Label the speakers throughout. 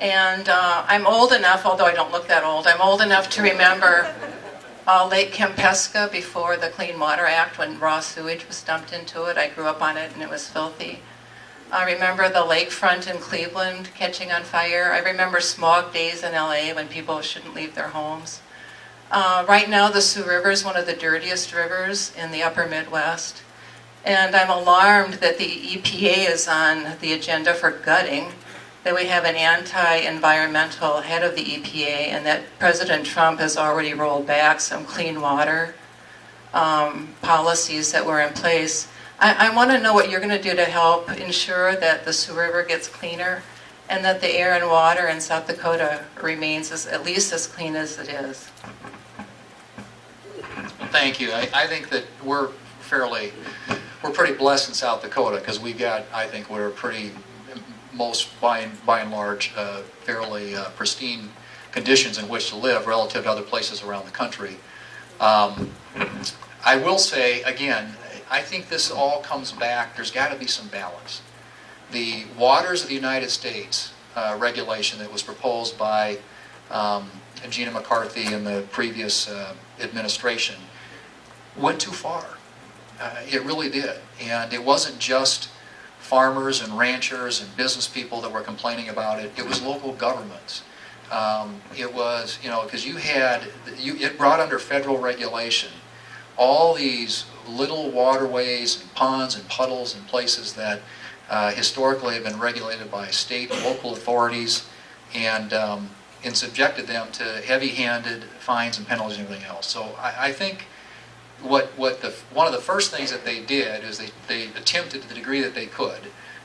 Speaker 1: And I'm old enough, although I don't look that old, I'm old enough to remember Lake Kempesca before the Clean Water Act, when raw sewage was dumped into it. I grew up on it and it was filthy. I remember the lakefront in Cleveland catching on fire. I remember smog days in LA when people shouldn't leave their homes. Right now the Sioux River is one of the dirtiest rivers in the upper Midwest. And I'm alarmed that the EPA is on the agenda for gutting, that we have an anti-environmental head of the EPA, and that President Trump has already rolled back some clean water policies that were in place. I want to know what you're going to do to help ensure that the Sioux River gets cleaner and that the air and water in South Dakota remains at least as clean as it is.
Speaker 2: Thank you. I think that we're pretty blessed in South Dakota because we've got, I think, we're pretty, by and large, fairly pristine conditions in which to live relative to other places around the country. I will say, again, I think this all comes back, there's got to be some balance. The Waters of the United States regulation that was proposed by Gina McCarthy in the previous administration went too far. It really did. And it wasn't just farmers and ranchers and business people that were complaining about it. It was local governments. It was, because it brought under federal regulation all these little waterways and ponds and puddles and places that historically have been regulated by state and local authorities, and subjected them to heavy-handed fines and penalties and everything else. So I think one of the first things that they did is they attempted to the degree that they could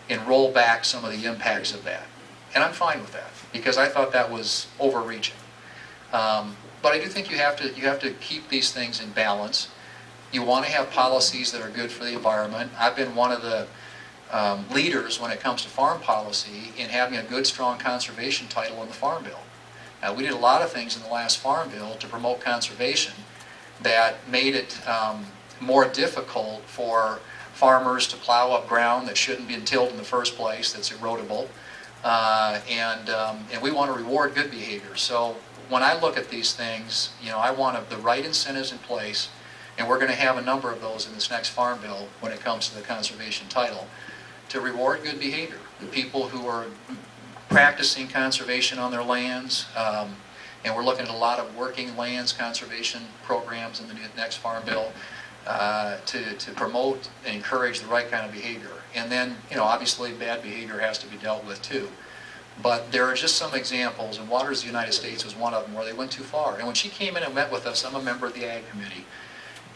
Speaker 2: and roll back some of the impacts of that. And I'm fine with that because I thought that was overreaching. But I do think you have to keep these things in balance. You want to have policies that are good for the environment. I've been one of the leaders when it comes to farm policy in having a good, strong conservation title in the Farm Bill. Now, we did a lot of things in the last Farm Bill to promote conservation that made it more difficult for farmers to plow up ground that shouldn't be tilled in the first place, that's erodible. And we want to reward good behavior. So when I look at these things, I want the right incentives in place, and we're going to have a number of those in this next Farm Bill when it comes to the conservation title, to reward good behavior. The people who are practicing conservation on their lands, and we're looking at a lot of working lands conservation programs in the next Farm Bill to promote and encourage the right kind of behavior. And then, obviously bad behavior has to be dealt with too. But there are just some examples, and Waters of the United States was one of them, where they went too far. And when she came in and met with us, I'm a member of the Ag Committee,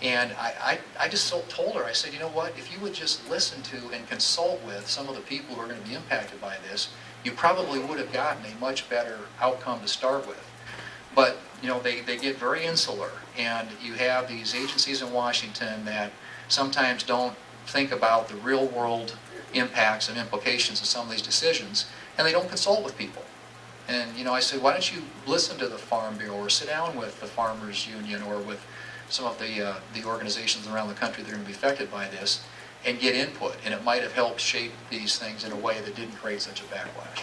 Speaker 2: and I just told her, I said, you know what, if you would just listen to and consult with some of the people who are going to be impacted by this, you probably would have gotten a much better outcome to start with. But, they get very insular, and you have these agencies in Washington that sometimes don't think about the real world impacts and implications of some of these decisions, and they don't consult with people. And, I said, why don't you listen to the Farm Bureau or sit down with the Farmers Union or with some of the organizations around the country that are going to be affected by this and get input, and it might have helped shape these things in a way that didn't create such a backlash.